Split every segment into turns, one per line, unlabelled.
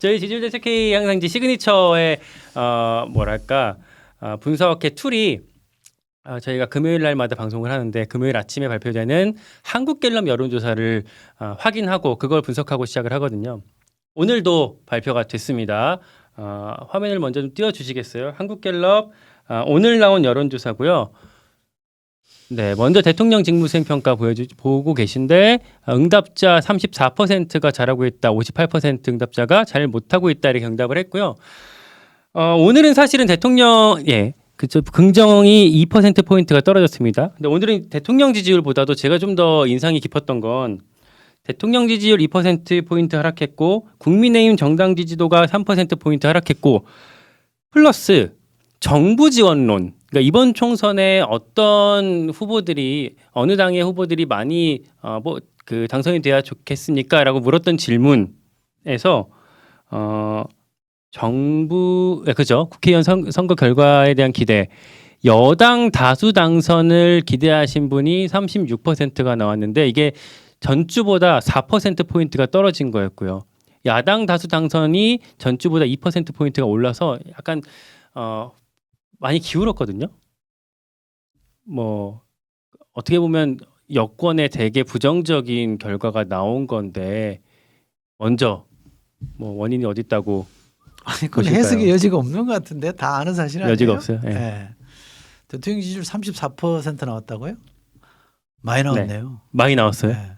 저희 지지율 대책회의 항상 이제 시그니처의 분석의 툴이 저희가 금요일 날마다 방송을 하는데 금요일 아침에 발표되는 한국갤럽 여론조사를 확인하고 그걸 분석하고 시작을 하거든요. 오늘도 발표가 됐습니다. 화면을 먼저 좀 띄워주시겠어요? 한국갤럽 오늘 나온 여론조사고요. 네, 먼저 대통령 직무수행 평가 보고 계신데 응답자 34%가 잘하고 있다, 58% 응답자가 잘 못하고 있다 이렇게 응답을 했고요. 오늘은 사실은 대통령 그쵸, 긍정이 2% 포인트가 떨어졌습니다. 근데 오늘은 대통령 지지율보다도 제가 좀 더 인상이 깊었던 건 대통령 지지율 2% 포인트 하락했고 국민의힘 정당 지지도가 3% 포인트 하락했고 플러스 정부 지원론. 그러니까 이번 총선에 어떤 후보들이 어느 당의 후보들이 많이 당선이 돼야 좋겠습니까라고 물었던 질문에서 그죠? 국회의원 선거 결과에 대한 기대. 여당 다수 당선을 기대하신 분이 36%가 나왔는데 이게 전주보다 4% 포인트가 떨어진 거였고요. 야당 다수 당선이 전주보다 2% 포인트가 올라서 약간 많이 기울었거든요. 어떻게 보면 여권에 되게 부정적인 결과가 나온 건데 먼저 원인이 어디 있다고
아니, 그건 해석의 여지가 없는 것 같은데 다 아는 사실 아니에요?
여지가 없어요. 네.
네. 대통령 지지율 34% 나왔다고요? 많이 나왔네요.
네. 많이 나왔어요?
네.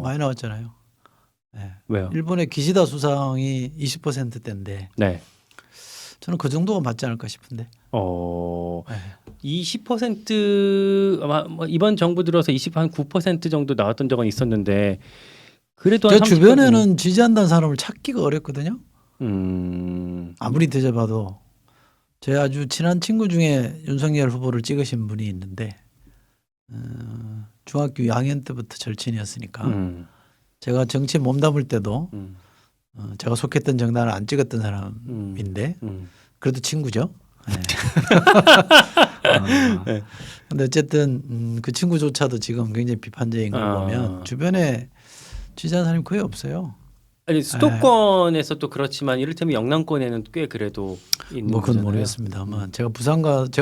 많이 나왔잖아요. 네.
왜요?
일본의 기시다 수상이 20%대인데
네.
저는 그 정도가 맞지 않을까 싶은데. 네.
20% 아마 이번 정부 들어서 9% 정도 나왔던 적은 있었는데 그래도 한
제 주변에는 지지한다는 사람을 찾기가 어렵거든요. 아무리 뒤져봐도 제 아주 친한 친구 중에 윤석열 후보를 찍으신 분이 있는데 중학교 2학년 때부터 절친이었으니까 제가 정치에 몸담을 때도 제가 속했던 정당을 안 찍었던 사람인데 그래도 친구죠. 네. 근데 어쨌든 그 친구조차도 지금 굉장히 비판적인 걸 보면 주변에 지지하는 사람이 거의 없어요.
아니 수도권에서 또 그렇지만 이를테면 영남권에는 꽤 그래도 있는
그건
거잖아요.
모르겠습니다만 제가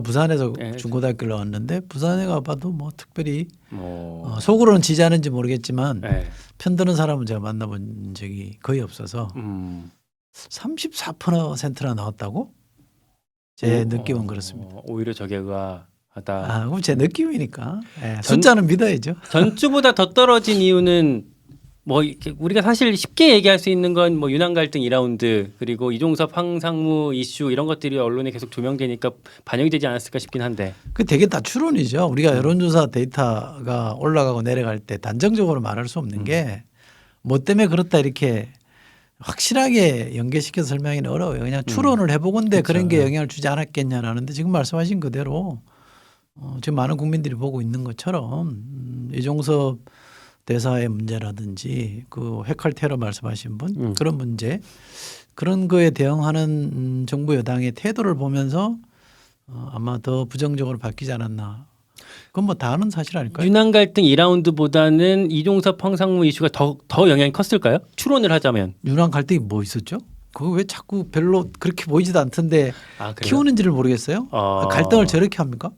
부산에서 중고등학교를 나왔는데 부산에 가봐도 특별히 속으로는 지지하는지 모르겠지만 편드는 사람은 제가 만나본 적이 거의 없어서 34%나 나왔다고? 제 느낌은 그렇습니다.
오히려 저게 의아하다.
그럼 제 느낌이니까 숫자는 믿어야죠.
전주보다 더 떨어진 이유는 우리가 사실 쉽게 얘기할 수 있는 건 윤한 갈등 2라운드 그리고 이종섭 황상무 이슈 이런 것들이 언론에 계속 조명되니까 반영이 되지 않았을까 싶긴 한데.
그 되게 다 추론이죠. 우리가 여론조사 데이터가 올라가고 내려갈 때 단정적으로 말할 수 없는 게 뭐 때문에 그렇다 이렇게 확실하게 연계시켜서 설명하기는 어려워요. 그냥 추론을 해보건데 그런 게 영향을 주지 않았겠냐라는데 지금 말씀하신 그대로 지금 많은 국민들이 보고 있는 것처럼 이종섭 대사의 문제라든지 그 핵칼 테러 말씀하신 분 그런 문제 그런 거에 대응하는 정부 여당의 태도를 보면서 아마 더 부정적으로 바뀌지 않았나. 그건 다 아는 사실 아닐까요?
윤한 갈등 2라운드보다는 이종섭 황상무 이슈가 더 영향이 컸을까요? 추론을 하자면.
윤한 갈등이 뭐 있었죠? 그거 왜 자꾸 별로 그렇게 보이지도 않던데 키우는지를 모르겠어요. 갈등을 저렇게 합니까?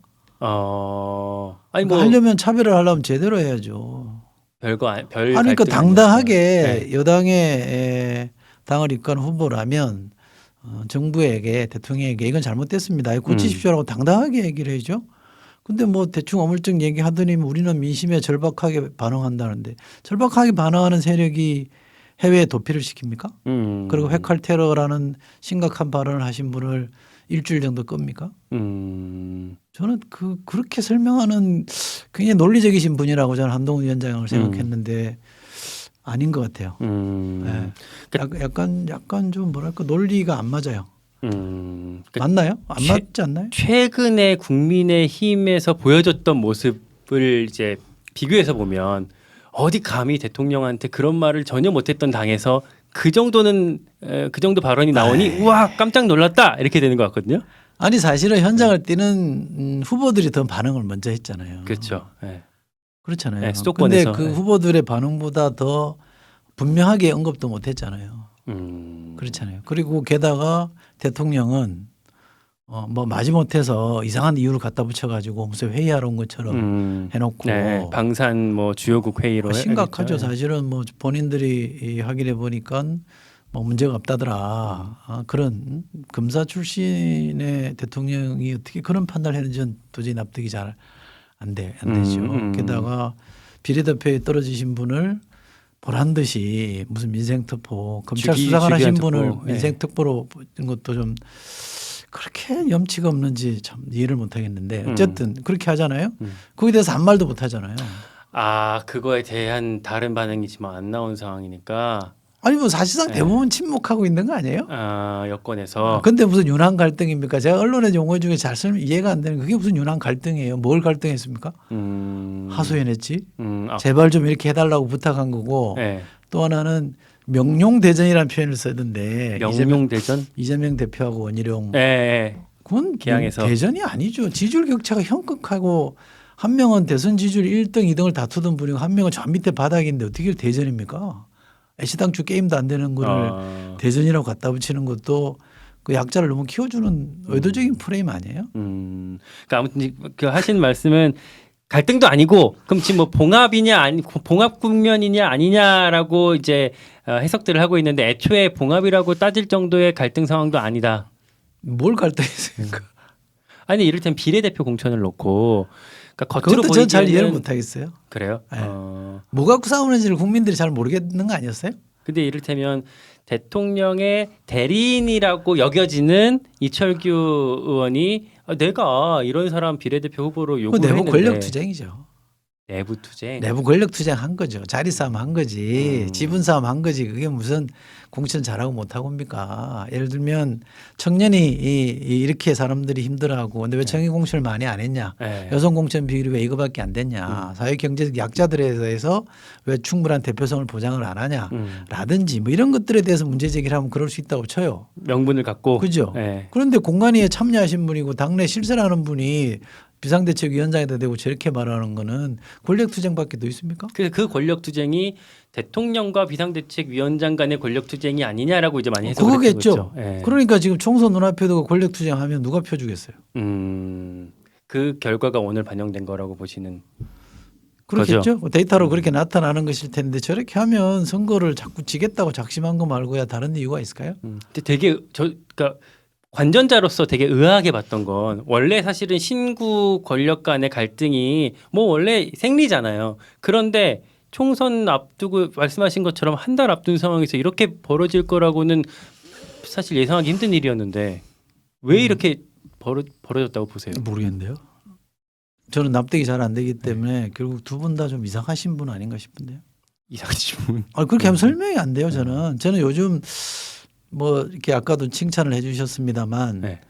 하려면 차별을 하려면 제대로 해야죠. 그러니까 당당하게 여당의 당을 이끄는 후보라면 정부에게 대통령에게 이건 잘못됐습니다. 고치십시오라고 당당하게 얘기를 해야죠. 근데 대충 어물쩍 얘기하더니 우리는 민심에 절박하게 반응한다는데 절박하게 반응하는 세력이 해외에 도피를 시킵니까? 그리고 핵칼 테러라는 심각한 발언을 하신 분을 일주일 정도 끕니까? 저는 그렇게 설명하는 굉장히 논리적이신 분이라고 저는 한동훈 위원장을 생각했는데 아닌 것 같아요. 약간 좀 논리가 안 맞아요. 맞나요? 안 맞지 않나요?
최근에 국민의힘에서 보여줬던 모습을 이제 비교해서 보면 어디 감히 대통령한테 그런 말을 전혀 못했던 당에서 그 정도 발언이 나오니 우와 깜짝 놀랐다 이렇게 되는 것 같거든요.
아니 사실은 현장을 뛰는 후보들이 더 반응을 먼저 했잖아요.
그렇죠.
그렇잖아요.
수도권에서.
근데 그 후보들의 반응보다 더 분명하게 언급도 못했잖아요. 그렇잖아요. 그리고 게다가 대통령은 뭐 마지못해서 이상한 이유를 갖다 붙여가지고 무슨 회의하러 온 것처럼 해놓고
네, 방산 뭐 주요국 회의로
심각하죠.
해야겠죠.
사실은 뭐 본인들이 확인해 보니까 뭐 문제가 없다더라. 그런 검사 출신의 대통령이 어떻게 그런 판단을 했는지 는 도저히 납득이 잘 안 되죠. 게다가 비례대표에 떨어지신 분을 보란 듯이 무슨 민생특보 검찰 수사관 하신 분을
특보.
민생특보로 보는 것도 좀 그렇게 염치가 없는지 참 이해를 못 하겠는데 어쨌든 그렇게 하잖아요. 거기에 대해서 아무 말도 못 하잖아요.
아, 그거에 대한 다른 반응이 지금 안 나온 상황이니까.
아니 뭐 사실상 대부분 침묵하고 있는 거 아니에요?
아, 여권에서.
근데 무슨 윤한 갈등입니까? 제가 언론의 용어 중에 잘 설명 이해가 안 되는 그게 무슨 윤한 갈등이에요? 뭘 갈등했습니까? 하소연했지. 제발 좀 이렇게 해달라고 부탁한 거고
네.
또 하나는 명룡대전이라는 표현을 쓰던데
명룡대전?
이재명 대표하고 원희룡
네.
그건
기양에서.
대전이 아니죠. 지지율 격차가 현격하고 한 명은 대선 지지율 1등, 2등을 다투던 분이고 한 명은 저 밑에 바닥인데 어떻게 대전입니까? 애시당초 게임도 안 되는 거를 대전이라고 갖다 붙이는 것도 그 약자를 너무 키워주는 의도적인 프레임 아니에요?
그러니까 아무튼 그 하신 말씀은 갈등도 아니고 그럼 지금 뭐 봉합이냐 아니 봉합 국면이냐 아니냐라고 이제 해석들을 하고 있는데 애초에 봉합이라고 따질 정도의 갈등 상황도 아니다.
뭘 갈등했습니까?
아니 이를테면 비례대표 공천을 놓고 그러니까 겉으로
그것도 전 잘
보이기에는
이해를 못 하겠어요.
그래요?
네. 뭐 갖고 싸우는지를 국민들이 잘 모르겠는 거 아니었어요?
근데 이를테면 대통령의 대리인이라고 여겨지는 이철규 의원이 내가 이런 사람 비례대표 후보로 요구를
내부
했는데
권력 투쟁이죠.
내부 투쟁.
내부 권력 투쟁 한 거죠. 자리 싸움 한 거지. 지분 싸움 한 거지. 그게 무슨 공천 잘하고 못하고 입니까? 예를 들면 청년이 이렇게 사람들이 힘들어하고 근데 왜 청년 공천을 많이 안 했냐?
네.
여성 공천 비율이 왜 이거밖에 안 됐냐? 사회 경제적 약자들에 대해서 왜 충분한 대표성을 보장을 안 하냐? 라든지 뭐 이런 것들에 대해서 문제 제기를 하면 그럴 수 있다고 쳐요.
명분을 갖고.
그죠?
네.
그런데 공관위에 참여하신 분이고 당내 실세라는 분이 비상대책위원장에다 대고 저렇게 말하는 거는 권력투쟁밖에 더 있습니까?
그 권력투쟁이 대통령과 비상대책위원장 간의 권력투쟁이 아니냐라고 이제 많이 해석을
그거겠죠.
했죠. 네.
그러니까 지금 총선 눈앞에 두고 권력투쟁하면 누가 펴주겠어요?
그 결과가 오늘 반영된 거라고 보시는
그렇겠죠. 데이터로 그렇게 나타나는 것일 텐데 저렇게 하면 선거를 자꾸 지겠다고 작심한 거 말고야 다른 이유가 있을까요?
근데 되게 그러니까 관전자로서 되게 의아하게 봤던 건 원래 사실은 신구 권력 간의 갈등이 뭐 원래 생리잖아요. 그런데 총선 앞두고 말씀하신 것처럼 한 달 앞둔 상황에서 이렇게 벌어질 거라고는 사실 예상하기 힘든 일이었는데 왜 이렇게 벌어졌다고 보세요?
모르겠는데요. 저는 납득이 잘 안 되기 때문에 결국 두 분 다 좀 이상하신 분 아닌가 싶은데요.
이상하신 분.
그렇게 하면 설명이 안 돼요. 저는 요즘 뭐 이렇게 아까도 칭찬을 해주셨습니다만
네.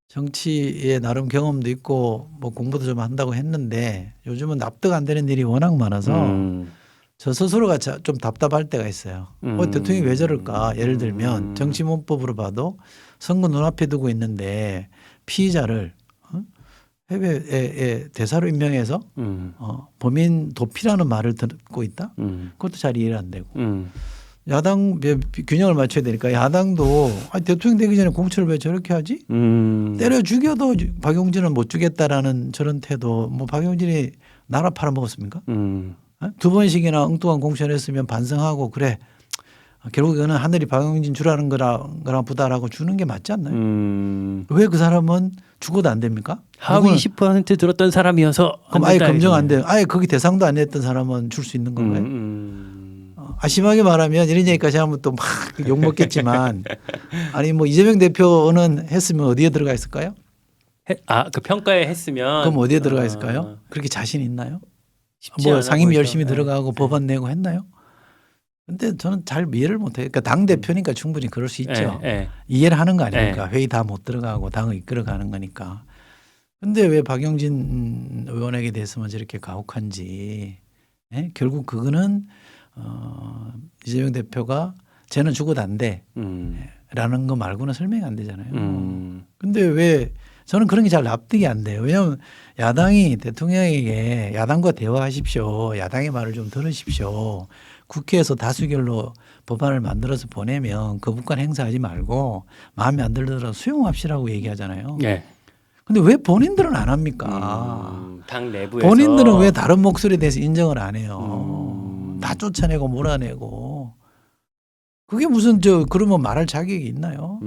정치에 나름 경험도 있고 뭐 공부도 좀 한다고 했는데 요즘은 납득 안 되는 일이 워낙 많아서 저 스스로가 좀 답답할 때가 있어요. 대통령이 왜 저럴까? 예를 들면 정치문법으로 봐도 선거 눈앞에 두고 있는데 피의자를 해외에 대사로 임명해서 범인 도피라는 말을 듣고 있다? 그것도 잘 이해가 안 되고. 야당 균형을 맞춰야 되니까 야당도 대통령 되기 전에 공천을 왜 저렇게 하지? 때려 죽여도 박용진은 못 주겠다라는 저런 태도. 뭐 박용진이 나라 팔아먹었습니까? 두 번씩이나 엉뚱한 공천을 했으면 반성하고 그래. 결국 이거는 하늘이 박용진 주라는 거랑 보다라고 주는 게 맞지 않나요? 왜 그 사람은 죽어도 안 됩니까?
하위 10% 들었던 사람이어서
그럼 아예 검증 안 돼요. 아예 거기 대상도 안 했던 사람은 줄 수 있는 건가요? 심하게 말하면 이런 얘기까지 하면 또 막 욕먹겠지만 아니 뭐 이재명 대표는 했으면 어디에 들어가 있을까요?
그 평가에 했으면
그럼 어디에 들어가 있을까요? 그렇게 자신 있나요? 뭐 상임위 열심히 들어가고 법안 내고 했나요? 근데 저는 잘 이해를 못해요. 그러니까 당 대표니까 충분히 그럴 수 있죠. 이해를 하는 거 아닙니까? 회의 다 못 들어가고 당을 이끌어가는 거니까. 근데 왜 박용진 의원에게 대해서만 저렇게 가혹한지. 결국 그거는 이재명 대표가 쟤는 죽어도 안 돼. 라는 거 말고는 설명이 안 되잖아요. 근데 왜 저는 그런 게 잘 납득이 안 돼요. 왜냐하면 야당이 대통령에게 야당과 대화하십시오. 야당의 말을 좀 들으십시오. 국회에서 다수결로 법안을 만들어서 보내면 거부권 행사하지 말고 마음에 안 들더라도 수용합시라고 얘기하잖아요.
네.
근데 왜 본인들은 안 합니까?
당 내부에서
본인들은 왜 다른 목소리에 대해서 인정을 안 해요? 다 쫓아내고 몰아내고. 그게 무슨 그러면 말할 자격이 있나요?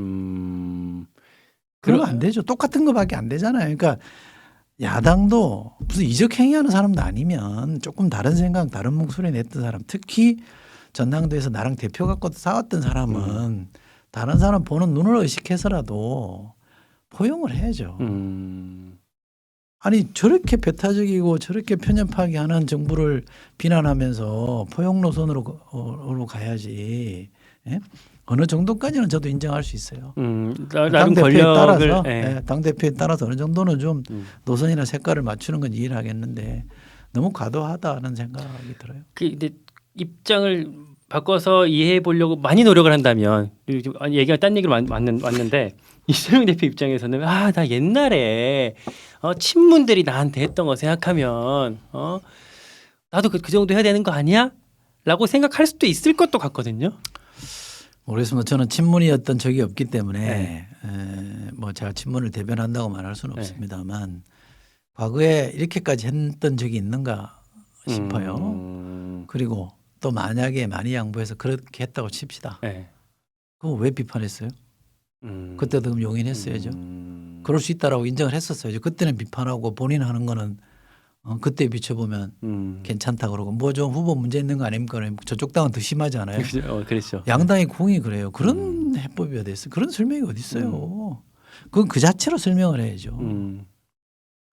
그러면 안 되죠. 똑같은 거밖에 안 되잖아요. 그러니까 야당도 무슨 이적 행위하는 사람도 아니면 조금 다른 생각, 다른 목소리 냈던 사람, 특히 전당대회에서 나랑 대표 갖고 싸웠던 사람은 다른 사람 보는 눈을 의식해서라도 포용을 해야죠. 아니 저렇게 배타적이고 저렇게 편협하게 하는 정부를 비난하면서 포용 노선으로 가야지. 예? 어느 정도까지는 저도 인정할 수 있어요.
나름 권력을
당 대표에 따라서 어느 정도는 좀 노선이나 색깔을 맞추는 건 이해를 하겠는데 너무 과도하다는 생각이 들어요.
근데 입장을 바꿔서 이해해 보려고 많이 노력을 한다면 얘기가 딴 얘기로 왔는데 이재명 대표 입장에서는 나 옛날에 친문들이 나한테 했던 거 생각하면 나도 그 정도 해야 되는 거 아니야? 라고 생각할 수도 있을 것도 같거든요.
모르겠습니다. 저는 친문이었던 적이 없기 때문에 뭐 제가 친문을 대변한다고 말할 수는 없습니다만 과거에 이렇게까지 했던 적이 있는가 싶어요. 그리고 또 만약에 많이 양보해서 그렇게 했다고 칩시다. 그럼 왜 비판했어요? 그때도 그럼 용인했어야죠. 그럴 수 있다라고 인정을 했었어야죠. 그때는 비판하고 본인 하는 거는 그때 비춰보면 괜찮다 그러고 뭐 좀 후보 문제 있는 거 아닙니까? 저쪽 당은 더 심하지 않아요?
그렇죠.
양당이 공이 그래요. 그런 해법이 어디 있어요? 그런 설명이 어디 있어요? 그건 그 자체로 설명을 해야죠.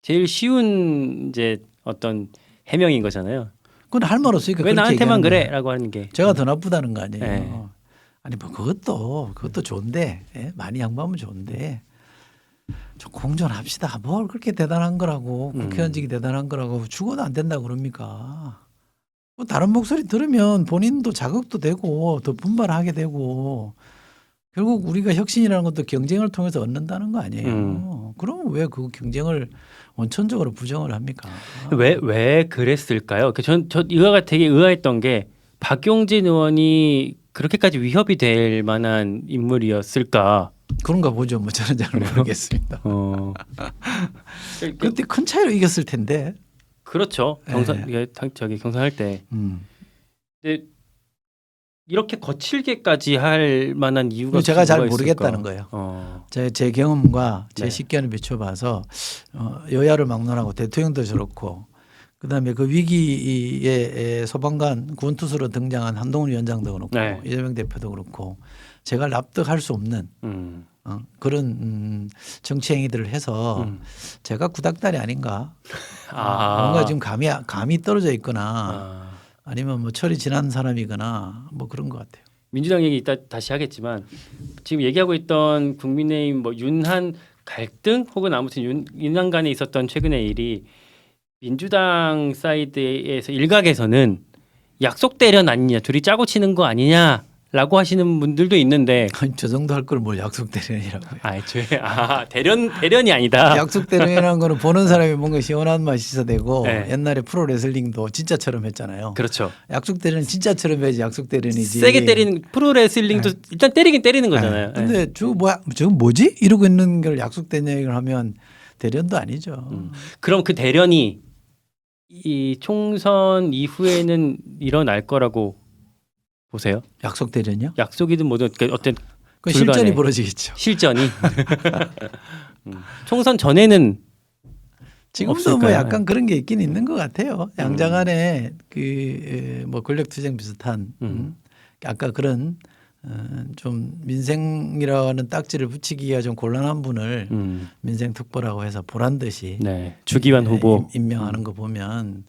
제일 쉬운 이제 어떤 해명인 거잖아요.
그건 할 말 없으니까
왜 나한테만 그래라고 하는 게
제가 더 나쁘다는 거 아니에요. 아니 뭐 그것도 좋은데 많이 양보하면 좋은데 좀 공존합시다. 뭘 그렇게 대단한 거라고 국회의원직이 대단한 거라고 죽어도 안 된다 그럽니까? 뭐 다른 목소리 들으면 본인도 자극도 되고 더 분발하게 되고 결국 우리가 혁신이라는 것도 경쟁을 통해서 얻는다는 거 아니에요. 그럼 왜 그 경쟁을 원천적으로 부정을 합니까?
왜 그랬을까요? 저 이거가 되게 의아했던 게 박용진 의원이 그렇게까지 위협이 될 만한 인물이었을까?
그런가 보죠. 뭐 저는 잘 모르겠습니다. 그때 큰 차이로 이겼을 텐데.
그렇죠. 경선할 때. 근데 이렇게 거칠게까지 할 만한 이유가
제가 잘 모르겠다는 거예요. 제 경험과 제
네.
식견을 비춰봐서 여야를 막론하고 대통령도 저렇고 그다음에 그 위기에 소방관 구원투수로 등장한 한동훈 위원장도 그렇고 이재명 대표도 그렇고 제가 납득할 수 없는 그런 정치 행위들을 해서 제가 구닥다리 아닌가? 뭔가 지금 감이 떨어져 있거나 아니면 뭐 철이 지난 사람이거나 뭐 그런 것 같아요.
민주당 얘기 이따 다시 하겠지만 지금 얘기하고 있던 국민의힘 뭐 윤한 갈등 혹은 아무튼 윤한 간에 있었던 최근의 일이 민주당 사이드에서 일각에서는 약속 대련 아니냐 둘이 짜고 치는 거 아니냐라고 하시는 분들도 있는데
아니, 저 정도 할 걸 뭘 약속 대련이라고 해요.
대련이 아니다.
약속 대련이라는 거는 보는 사람이 뭔가 시원한 맛이 있어되고 옛날에 프로 레슬링도 진짜처럼 했잖아요.
그렇죠.
약속 대련은 진짜처럼 해야지 약속 대련이지.
세게 때리는 프로 레슬링도 일단 때리긴 때리는 거잖아요.
근데 저거 뭐지? 이러고 있는 걸 약속 대련을 하면 대련도 아니죠.
그럼 그 대련이 이 총선 이후에는 일어날 거라고 보세요?
약속 대련이요?
약속이든 뭐든 어떤
그 실전이 벌어지겠죠.
실전이 총선 전에는
지금도
없을까요?
뭐 약간 그런 게 있긴 있는 것 같아요. 양자간에 그 뭐 권력 투쟁 비슷한 아까 그런 좀 민생이라는 딱지를 붙이기가 좀 곤란한 분을 민생 특보라고 해서 보란 듯이
주기환 후보
임명하는 거 보면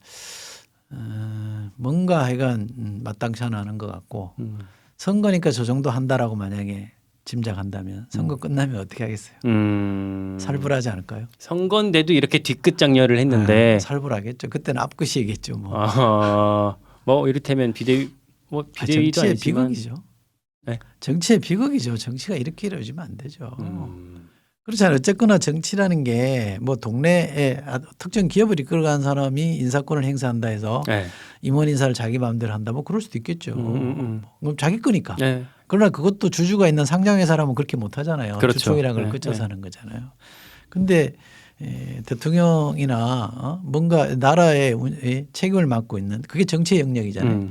뭔가 하여간 마땅치 않아 하는 것 같고 선거니까 저 정도 한다라고 만약에 짐작한다면 선거 끝나면 어떻게 하겠어요? 살벌하지 않을까요?
선거인데도 이렇게 뒤끝 장렬을 했는데
살벌하겠죠. 그때는 앞끝이겠죠.
뭐 이를테면 비대위도
정치의
아니지만
비극이죠. 네? 정치의 비극이죠. 정치가 이렇게 이루어지면 안 되죠. 그렇잖아요. 어쨌거나 정치라는 게 뭐 동네에 특정 기업을 이끌어가는 사람이 인사권을 행사한다 해서
네.
임원 인사를 자기 마음대로 한다 뭐 그럴 수도 있겠죠. 그럼 자기 거니까.
네.
그러나 그것도 주주가 있는 상장회사라면 그렇게 못 하잖아요.
그렇죠.
주총이라는 걸
네,
거쳐서
네.
하는 거잖아요. 근데 대통령이나 뭔가 나라의 책임을 맡고 있는 그게 정치의 영역이잖아요.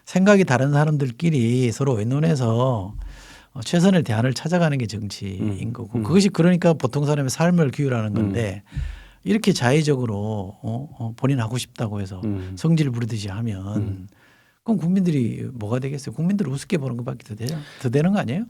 생각이 다른 사람들끼리 서로 의논해서 최선의 대안을 찾아가는 게 정치인 거고 그것이 그러니까 보통 사람의 삶을 규율하는 건데 이렇게 자의적으로 본인 하고 싶다고 해서 성질 부리듯이 하면 그럼 국민들이 뭐가 되겠어요? 국민들을 우습게 보는 것밖에 더 되는 거 아니에요?